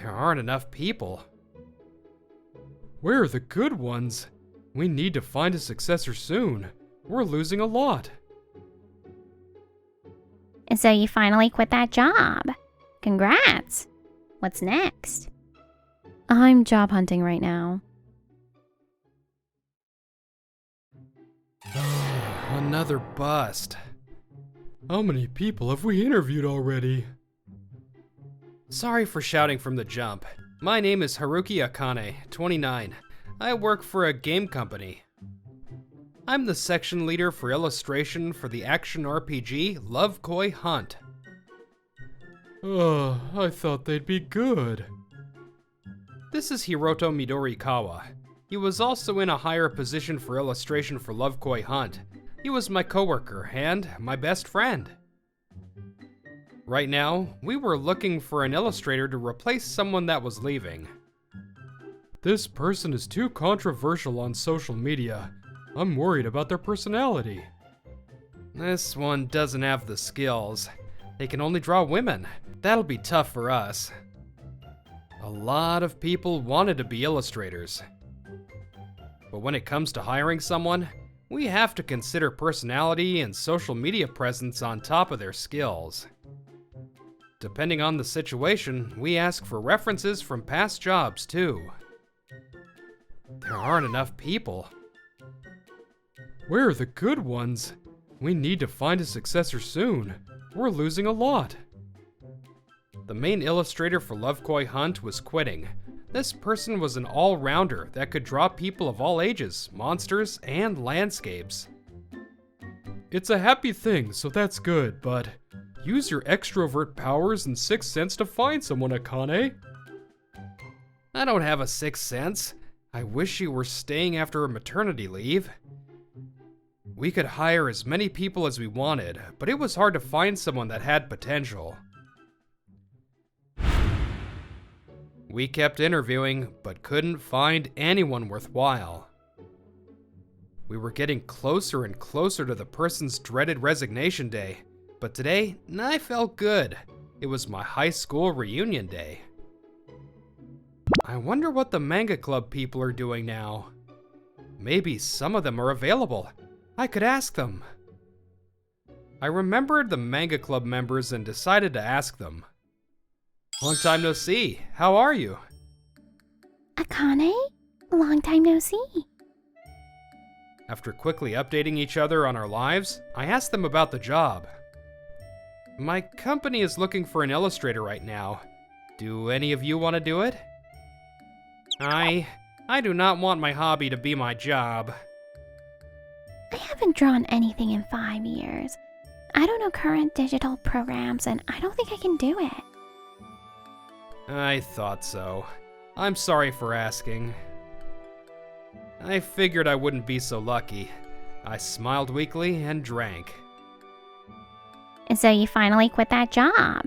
There aren't enough people. Where are the good ones? We need to find a successor soon. We're losing a lot. And so you finally quit that job. Congrats. What's next? I'm job hunting right now. Another bust. How many people have we interviewed already? Sorry for shouting from the jump. My name is Haruki Akane, 29. I work for a game company. I'm the section leader for illustration for the action RPG Love Koi Hunt. I thought they'd be good. This is Hiroto Midorikawa. He was also in a higher position for illustration for Love Koi Hunt. He was my coworker and my best friend. Right now, we were looking for an illustrator to replace someone that was leaving. This person is too controversial on social media. I'm worried about their personality. This one doesn't have the skills. They can only draw women. That'll be tough for us. A lot of people wanted to be illustrators. But when it comes to hiring someone, we have to consider personality and social media presence on top of their skills. Depending on the situation, we ask for references from past jobs too. There aren't enough people. Where are the good ones? We need to find a successor soon. We're losing a lot. The main illustrator for Love Koi Hunt was quitting. This person was an all-rounder that could draw people of all ages, monsters, and landscapes. It's a happy thing, so that's good, but use your extrovert powers and sixth sense to find someone, Akane. I don't have a sixth sense. I wish you were staying after a maternity leave. We could hire as many people as we wanted, but it was hard to find someone that had potential. We kept interviewing, but couldn't find anyone worthwhile. We were getting closer and closer to the person's dreaded resignation day, but today, I felt good. It was my high school reunion day. I wonder what the manga club people are doing now. Maybe some of them are available. I could ask them. I remembered the manga club members and decided to ask them. Long time no see. How are you? Akane? Long time no see. After quickly updating each other on our lives, I asked them about the job. My company is looking for an illustrator right now. Do any of you want to do it? I do not want my hobby to be my job. I haven't drawn anything in 5 years. I don't know current digital programs, and I don't think I can do it. I thought so. I'm sorry for asking. I figured I wouldn't be so lucky. I smiled weakly and drank. And so you finally quit that job.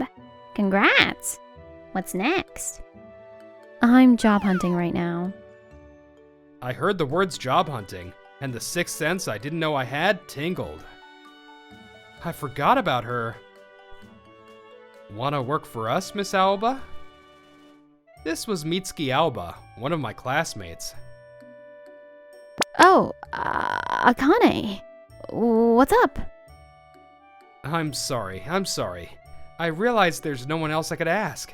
Congrats. What's next? I'm job hunting right now. I heard the words job hunting, and the sixth sense I didn't know I had tingled. I forgot about her. Wanna work for us, Miss Aoba? This was Mitsuki Aoba, one of my classmates. Oh, Akane. What's up? I'm sorry. I realized there's no one else I could ask.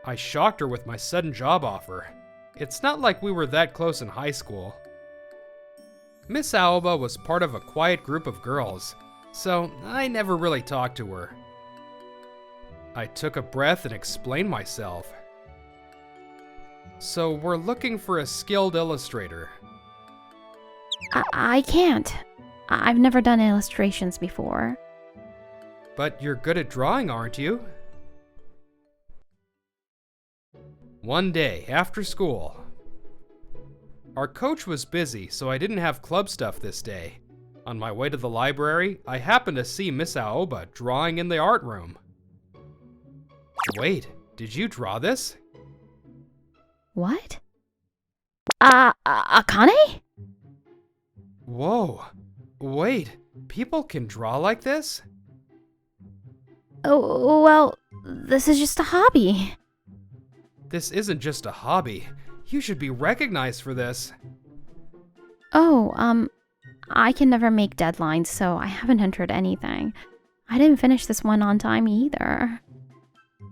I shocked her with my sudden job offer. It's not like we were that close in high school. Miss Aoba was part of a quiet group of girls, so I never really talked to her. I took a breath and explained myself. So we're looking for a skilled illustrator. I can't. I've never done illustrations before. But you're good at drawing, aren't you? One day, after school. Our coach was busy, so I didn't have club stuff this day. On my way to the library, I happened to see Miss Aoba drawing in the art room. Wait, did you draw this? What? Akane? Whoa, wait, people can draw like this? Oh, well, this is just a hobby. This isn't just a hobby. You should be recognized for this. Oh, I can never make deadlines, so I haven't entered anything. I didn't finish this one on time either.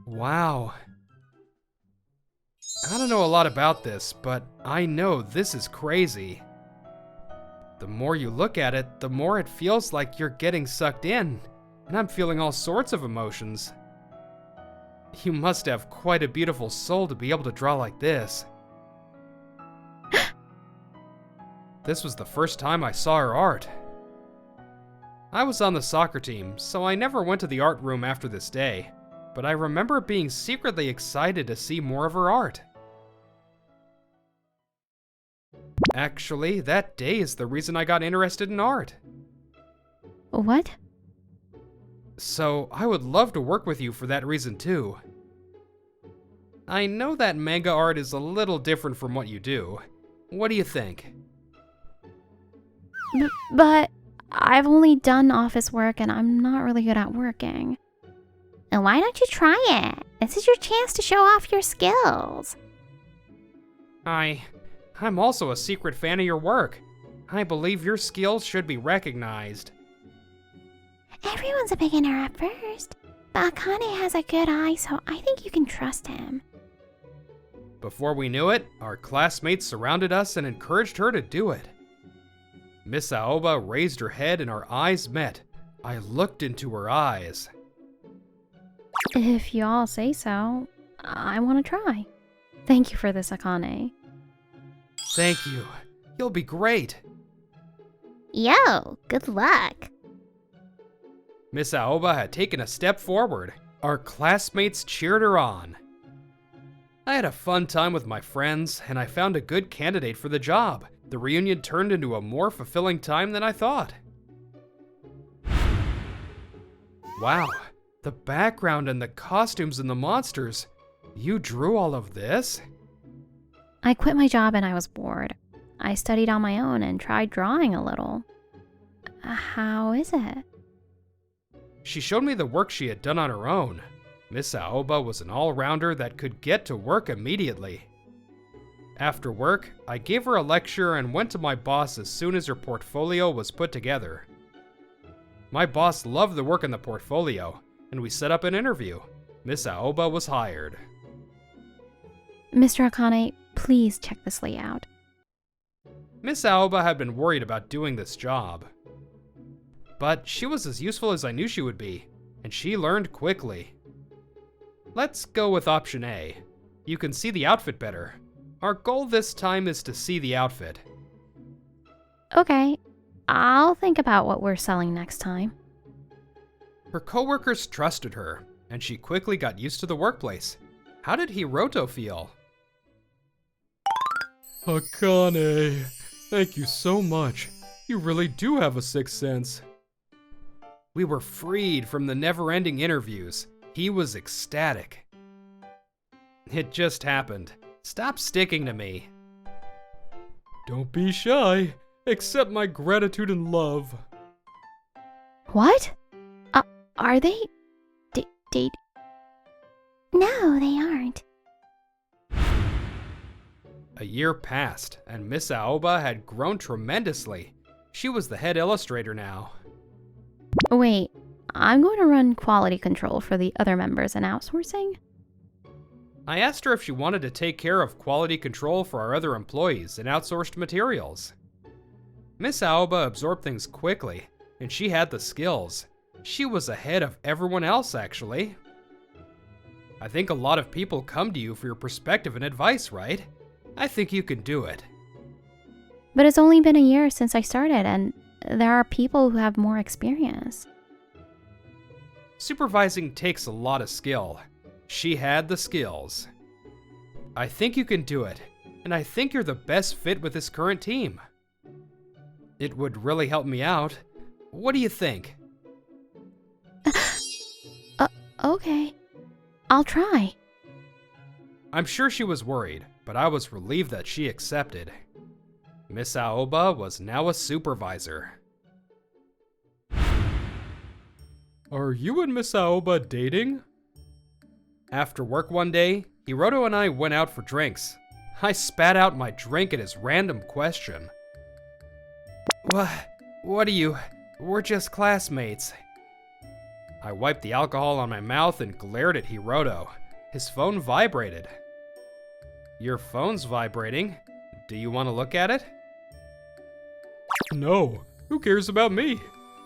Wow. I don't know a lot about this, but I know this is crazy. The more you look at it, the more it feels like you're getting sucked in, and I'm feeling all sorts of emotions. You must have quite a beautiful soul to be able to draw like this. This was the first time I saw her art. I was on the soccer team, so I never went to the art room after this day, but I remember being secretly excited to see more of her art. Actually, that day is the reason I got interested in art. What? So, I would love to work with you for that reason too. I know that manga art is a little different from what you do. What do you think? But I've only done office work and I'm not really good at working. And why don't you try it? This is your chance to show off your skills. I'm also a secret fan of your work. I believe your skills should be recognized. Everyone's a beginner at first, but Akane has a good eye, so I think you can trust him. Before we knew it, our classmates surrounded us and encouraged her to do it. Miss Aoba raised her head and our eyes met. I looked into her eyes. If you all say so, I want to try. Thank you for this, Akane. Thank you. You'll be great. Yo, good luck. Miss Aoba had taken a step forward. Our classmates cheered her on. I had a fun time with my friends, and I found a good candidate for the job. The reunion turned into a more fulfilling time than I thought. Wow, the background and the costumes and the monsters. You drew all of this? I quit my job and I was bored. I studied on my own and tried drawing a little. How is it? She showed me the work she had done on her own. Miss Aoba was an all-rounder that could get to work immediately. After work, I gave her a lecture and went to my boss as soon as her portfolio was put together. My boss loved the work in the portfolio, and we set up an interview. Miss Aoba was hired. Mr. Akane, please check this layout. Miss Aoba had been worried about doing this job. But she was as useful as I knew she would be, and she learned quickly. Let's go with option A. You can see the outfit better. Our goal this time is to see the outfit. Okay, I'll think about what we're selling next time. Her coworkers trusted her, and she quickly got used to the workplace. How did Hiroto feel? Akane, thank you so much. You really do have a sixth sense. We were freed from the never-ending interviews. He was ecstatic. It just happened. Stop sticking to me. Don't be shy. Accept my gratitude and love. What? Are they? Date? No, they aren't. A year passed, and Miss Aoba had grown tremendously. She was the head illustrator now. Wait, I'm going to run quality control for the other members in outsourcing? I asked her if she wanted to take care of quality control for our other employees and outsourced materials. Miss Aoba absorbed things quickly, and she had the skills. She was ahead of everyone else, actually. I think a lot of people come to you for your perspective and advice, right? I think you can do it. But it's only been a year since I started, and there are people who have more experience. Supervising takes a lot of skill. She had the skills. I think you can do it, and I think you're the best fit with this current team. It would really help me out. What do you think? Okay. I'll try. I'm sure she was worried, but I was relieved that she accepted. Miss Aoba was now a supervisor. Are you and Miss Aoba dating? After work one day, Hiroto and I went out for drinks. I spat out my drink at his random question. What are you? We're just classmates. I wiped the alcohol on my mouth and glared at Hiroto. His phone vibrated. Your phone's vibrating. Do you want to look at it? No. Who cares about me?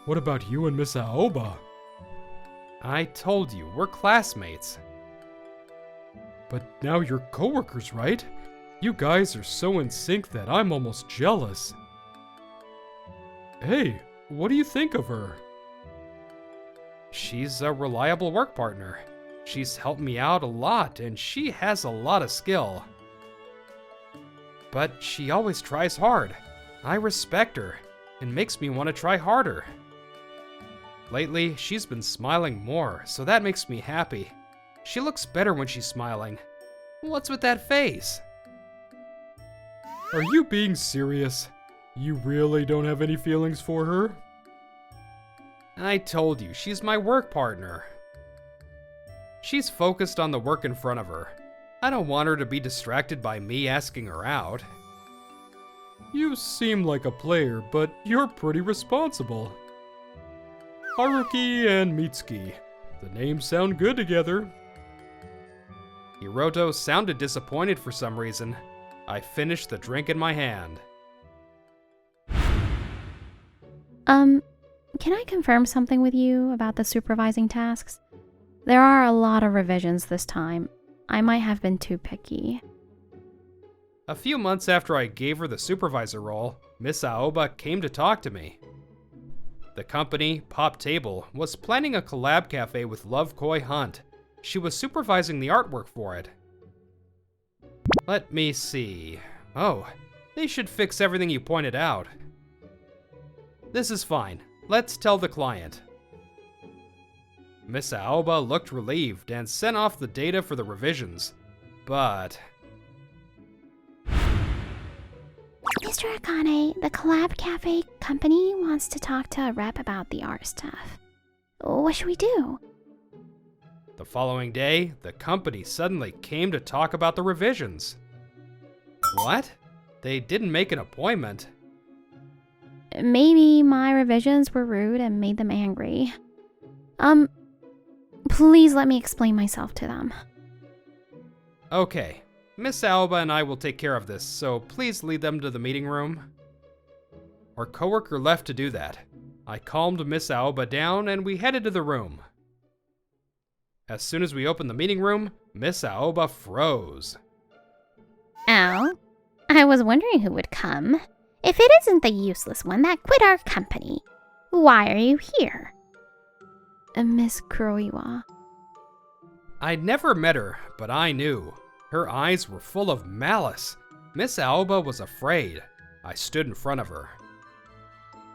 What about you and Miss Aoba? I told you, we're classmates. But now you're coworkers, right? You guys are so in sync that I'm almost jealous. Hey, what do you think of her? She's a reliable work partner. She's helped me out a lot, and she has a lot of skill. But she always tries hard. I respect her. It makes me want to try harder. Lately, she's been smiling more, so that makes me happy. She looks better when she's smiling. What's with that face? Are you being serious? You really don't have any feelings for her? I told you, she's my work partner. She's focused on the work in front of her. I don't want her to be distracted by me asking her out. You seem like a player, but you're pretty responsible. Haruki and Mitsuki. The names sound good together. Hiroto sounded disappointed for some reason. I finished the drink in my hand. Can I confirm something with you about the supervising tasks? There are a lot of revisions this time. I might have been too picky. A few months after I gave her the supervisor role, Miss Aoba came to talk to me. The company, Pop Table, was planning a collab cafe with Love Koi Hunt. She was supervising the artwork for it. Let me see. Oh, they should fix everything you pointed out. This is fine. Let's tell the client. Miss Aoba looked relieved and sent off the data for the revisions. But... Mr. Akane, the Collab Cafe company wants to talk to a rep about the art stuff. What should we do? The following day, the company suddenly came to talk about the revisions. What? They didn't make an appointment. Maybe my revisions were rude and made them angry. Please let me explain myself to them. Okay, Miss Aoba and I will take care of this, so please lead them to the meeting room. Our coworker left to do that. I calmed Miss Aoba down and we headed to the room. As soon as we opened the meeting room, Miss Aoba froze. Oh, I was wondering who would come. If it isn't the useless one that quit our company, why are you here? Miss Kuroiwa. I'd never met her, but I knew. Her eyes were full of malice. Miss Aoba was afraid. I stood in front of her.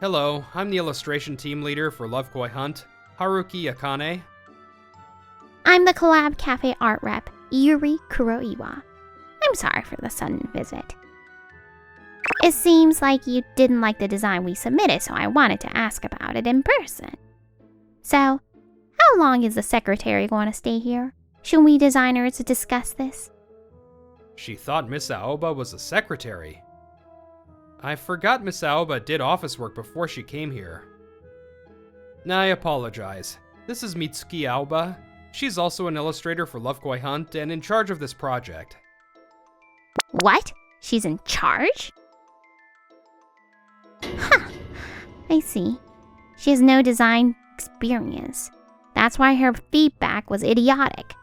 Hello, I'm the illustration team leader for Love Koi Hunt, Haruki Akane. I'm the Collab Cafe art rep, Yuri Kuroiwa. I'm sorry for the sudden visit. It seems like you didn't like the design we submitted, so I wanted to ask about it in person. So, how long is the secretary going to stay here? Should we designers discuss this? She thought Miss Aoba was a secretary. I forgot Miss Aoba did office work before she came here. I apologize. This is Mitsuki Aoba. She's also an illustrator for Love Koi Hunt and in charge of this project. What? She's in charge? Huh. I see. She has no design experience. That's why her feedback was idiotic.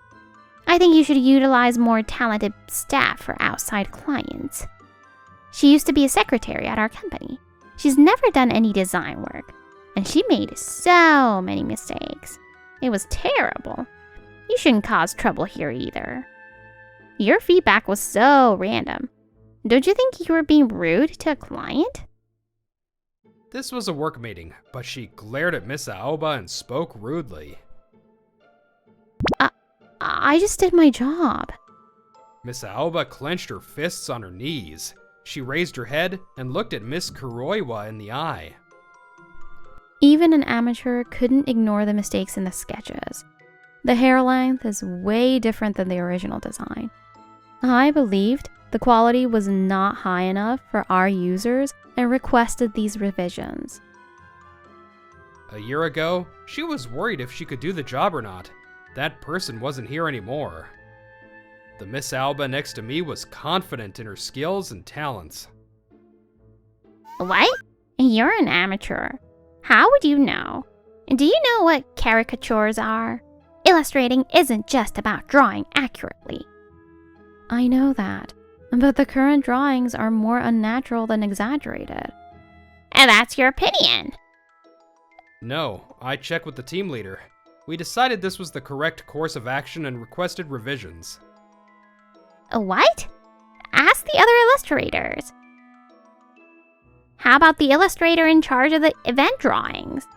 I think you should utilize more talented staff for outside clients. She used to be a secretary at our company. She's never done any design work, and she made so many mistakes. It was terrible. You shouldn't cause trouble here either. Your feedback was so random. Don't you think you were being rude to a client? This was a work meeting, but she glared at Miss Aoba and spoke rudely. I just did my job. Miss Aoba clenched her fists on her knees. She raised her head and looked at Miss Kuroiwa in the eye. Even an amateur couldn't ignore the mistakes in the sketches. The hair length is way different than the original design. I believed the quality was not high enough for our users and requested these revisions. A year ago, she was worried if she could do the job or not. That person wasn't here anymore. The Miss Aoba next to me was confident in her skills and talents. What? You're an amateur. How would you know? Do you know what caricatures are? Illustrating isn't just about drawing accurately. I know that, but the current drawings are more unnatural than exaggerated. And that's your opinion. No, I checked with the team leader. We decided this was the correct course of action and requested revisions. What? Ask the other illustrators. How about the illustrator in charge of the event drawings?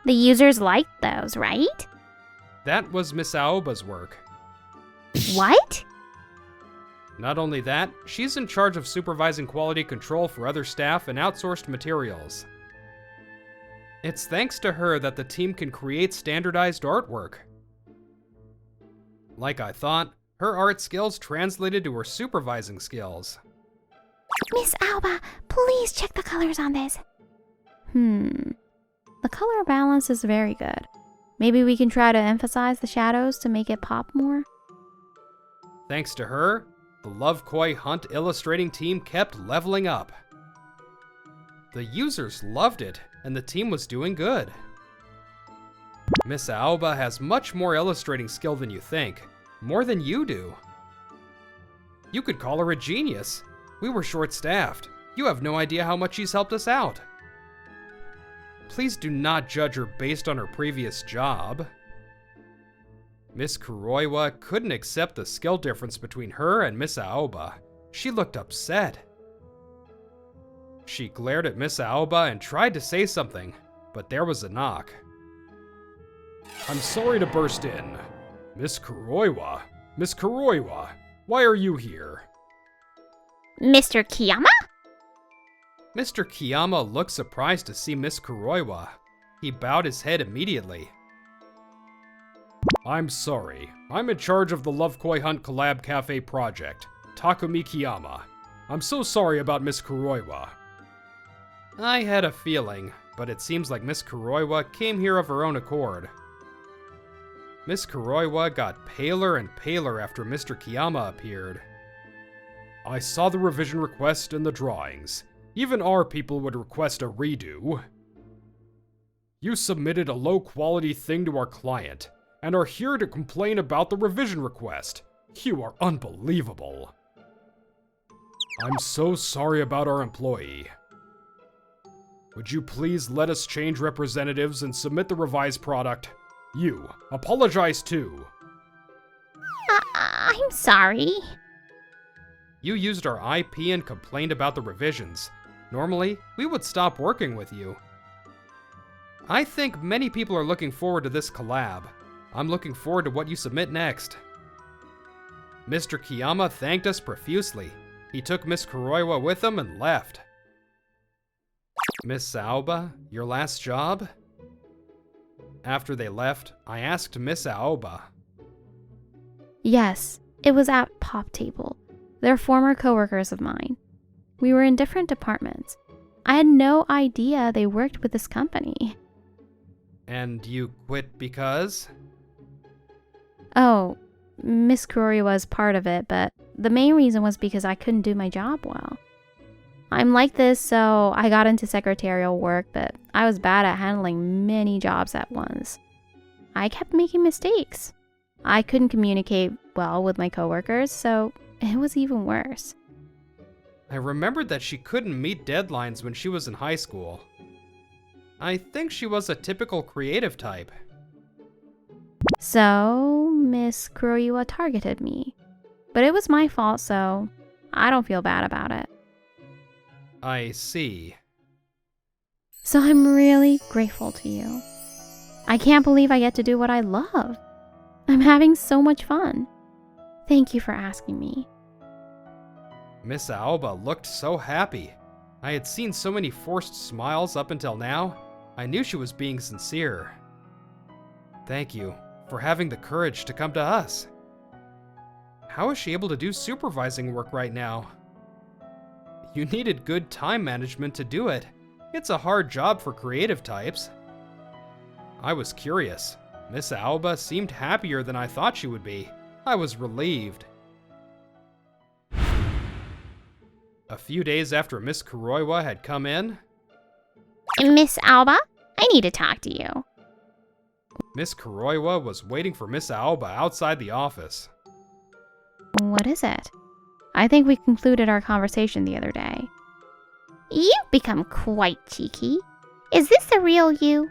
The users liked those, right? That was Miss Aoba's work. What? Not only that, she's in charge of supervising quality control for other staff and outsourced materials. It's thanks to her that the team can create standardized artwork. Like I thought, her art skills translated to her supervising skills. Miss Aoba, please check the colors on this. The color balance is very good. Maybe we can try to emphasize the shadows to make it pop more? Thanks to her, the Love Koi Hunt illustrating team kept leveling up. The users loved it, and the team was doing good. Miss Aoba has much more illustrating skill than you think, more than you do. You could call her a genius. We were short-staffed. You have no idea how much she's helped us out. Please do not judge her based on her previous job. Miss Kuroiwa couldn't accept the skill difference between her and Miss Aoba. She looked upset. She glared at Miss Aoba and tried to say something, but there was a knock. I'm sorry to burst in. Miss Kuroiwa? Miss Kuroiwa, why are you here? Mr. Kiyama? Mr. Kiyama looked surprised to see Miss Kuroiwa. He bowed his head immediately. I'm sorry. I'm in charge of the Love Koi Hunt Collab Cafe project. Takumi Kiyama. I'm so sorry about Miss Kuroiwa. I had a feeling, but it seems like Miss Kuroiwa came here of her own accord. Miss Kuroiwa got paler and paler after Mr. Kiyama appeared. I saw the revision request in the drawings. Even our people would request a redo. You submitted a low-quality thing to our client, and are here to complain about the revision request. You are unbelievable. I'm so sorry about our employee. Would you please let us change representatives and submit the revised product? You, apologize too. I'm sorry. You used our IP and complained about the revisions. Normally, we would stop working with you. I think many people are looking forward to this collab. I'm looking forward to what you submit next. Mr. Kiyama thanked us profusely. He took Miss Kuroiwa with him and left. Miss Aoba, your last job? After they left, I asked Miss Aoba. Yes, it was at Pop Table. They're former coworkers of mine. We were in different departments. I had no idea they worked with this company. And you quit because? Oh, Miss Kuroiwa was part of it, but the main reason was because I couldn't do my job well. I'm like this, so I got into secretarial work, but I was bad at handling many jobs at once. I kept making mistakes. I couldn't communicate well with my coworkers, so it was even worse. I remembered that she couldn't meet deadlines when she was in high school. I think she was a typical creative type. So, Miss Kuroiwa targeted me. But it was my fault, so I don't feel bad about it. I see. So I'm really grateful to you. I can't believe I get to do what I love. I'm having so much fun. Thank you for asking me. Miss Aoba looked so happy. I had seen so many forced smiles up until now. I knew she was being sincere. Thank you. for having the courage to come to us. How is she able to do supervising work right now? You needed good time management to do it. It's a hard job for creative types. I was curious. Miss Aoba seemed happier than I thought she would be. I was relieved. A few days after Miss Kuroiwa had come in, Miss Aoba, I need to talk to you. Miss Kuroiwa was waiting for Miss Aoba outside the office. What is it? I think we concluded our conversation the other day. You've become quite cheeky. Is this the real you?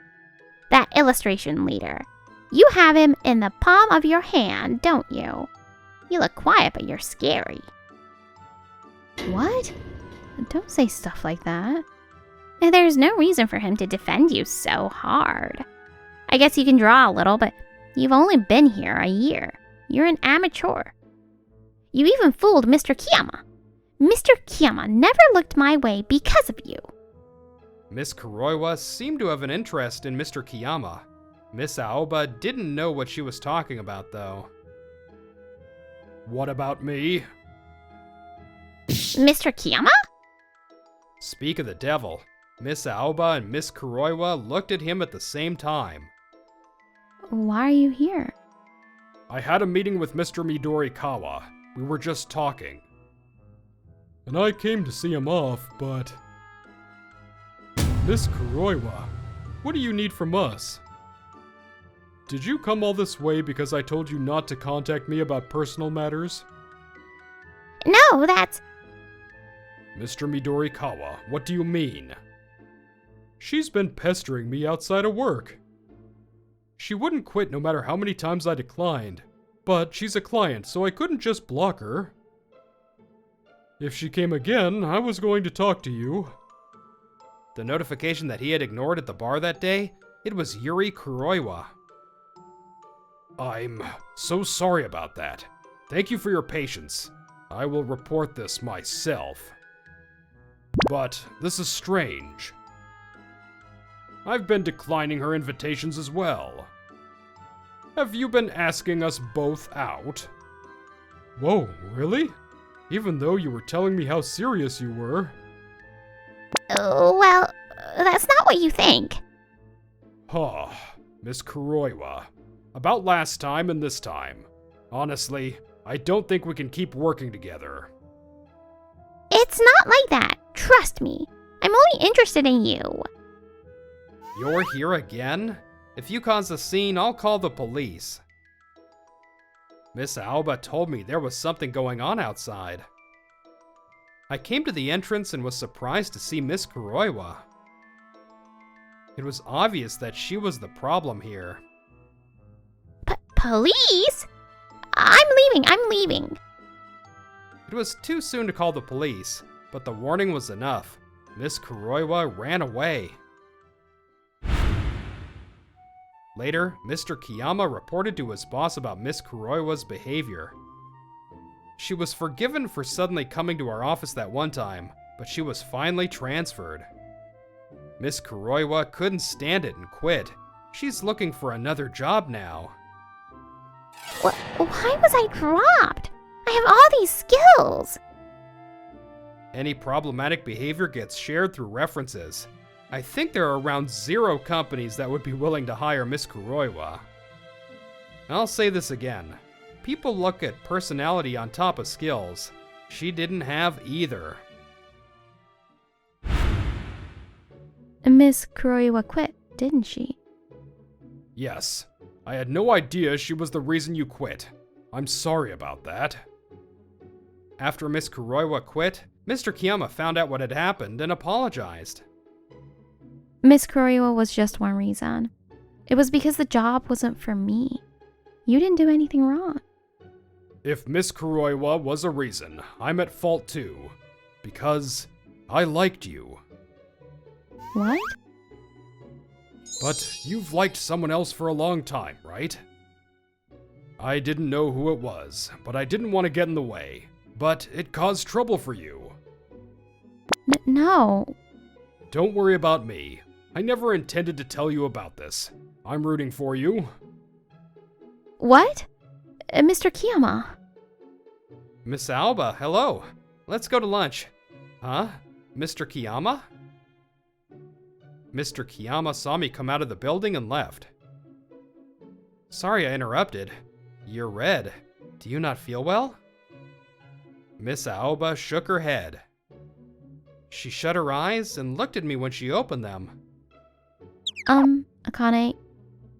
That illustration leader. You have him in the palm of your hand, don't you? You look quiet, but you're scary. What? Don't say stuff like that. There's no reason for him to defend you so hard. I guess you can draw a little, but you've only been here a year. You're an amateur. You even fooled Mr. Kiyama. Mr. Kiyama never looked my way because of you. Miss Kuroiwa seemed to have an interest in Mr. Kiyama. Miss Aoba didn't know what she was talking about, though. What about me? Mr. Kiyama? Speak of the devil. Miss Aoba and Miss Kuroiwa looked at him at the same time. Why are you here? I had a meeting with Mr. Midorikawa. We were just talking. And I came to see him off, but... Miss Kuroiwa, what do you need from us? Did you come all this way because I told you not to contact me about personal matters? No, that's... Mr. Midorikawa, what do you mean? She's been pestering me outside of work. She wouldn't quit no matter how many times I declined, but she's a client, so I couldn't just block her. If she came again, I was going to talk to you. The notification that he had ignored at the bar that day, it was Yuri Kuroiwa. I'm so sorry about that. Thank you for your patience. I will report this myself. But this is strange. I've been declining her invitations as well. Have you been asking us both out? Whoa, really? Even though you were telling me how serious you were. Well, that's not what you think. Huh, Miss Kuroiwa. About last time and this time. Honestly, I don't think we can keep working together. It's not like that. Trust me. I'm only interested in you. You're here again? If you cause a scene, I'll call the police. Miss Aoba told me there was something going on outside. I came to the entrance and was surprised to see Miss Kuroiwa. It was obvious that she was the problem here. Police? I'm leaving. It was too soon to call the police, but the warning was enough. Miss Kuroiwa ran away. Later, Mr. Kiyama reported to his boss about Miss Kuroiwa's behavior. She was forgiven for suddenly coming to our office that one time, but she was finally transferred. Miss Kuroiwa couldn't stand it and quit. She's looking for another job now. Why was I dropped? I have all these skills. Any problematic behavior gets shared through references. I think there are around 0 companies that would be willing to hire Miss Kuroiwa. I'll say this again. People look at personality on top of skills. She didn't have either. Miss Kuroiwa quit, didn't she? Yes. I had no idea she was the reason you quit. I'm sorry about that. After Miss Kuroiwa quit, Mr. Kiyama found out what had happened and apologized. Miss Kuroiwa was just one reason. It was because the job wasn't for me. You didn't do anything wrong. If Miss Kuroiwa was a reason, I'm at fault too. Because I liked you. What? But you've liked someone else for a long time, right? I didn't know who it was, but I didn't want to get in the way. But it caused trouble for you. No. Don't worry about me. I never intended to tell you about this. I'm rooting for you. What? Mr. Kiyama. Miss Aoba, hello. Let's go to lunch. Huh? Mr. Kiyama? Mr. Kiyama saw me come out of the building and left. Sorry I interrupted. You're red. Do you not feel well? Miss Aoba shook her head. She shut her eyes and looked at me when she opened them. Akane,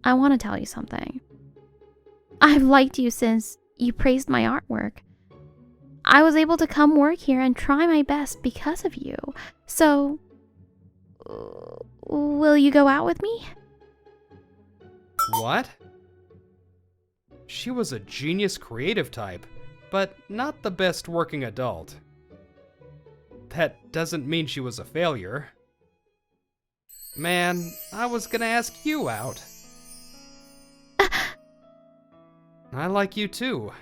I want to tell you something. I've liked you since you praised my artwork. I was able to come work here and try my best because of you. So, will you go out with me? What? She was a genius creative type, but not the best working adult. That doesn't mean she was a failure. Man, I was gonna ask you out. I like you too.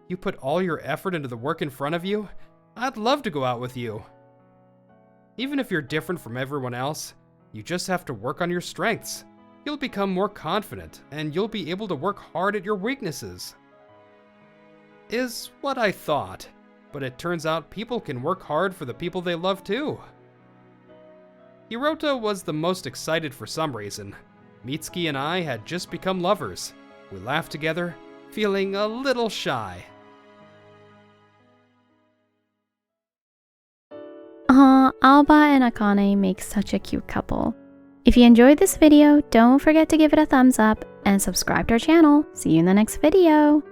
You put all your effort into the work in front of you. I'd love to go out with you. Even if you're different from everyone else, you just have to work on your strengths. You'll become more confident, and you'll be able to work hard at your weaknesses. Is what I thought, but it turns out people can work hard for the people they love too. Hiroto was the most excited for some reason. Mitsuki and I had just become lovers. We laughed together, feeling a little shy. Aoba and Akane make such a cute couple. If you enjoyed this video, don't forget to give it a thumbs up and subscribe to our channel. See you in the next video.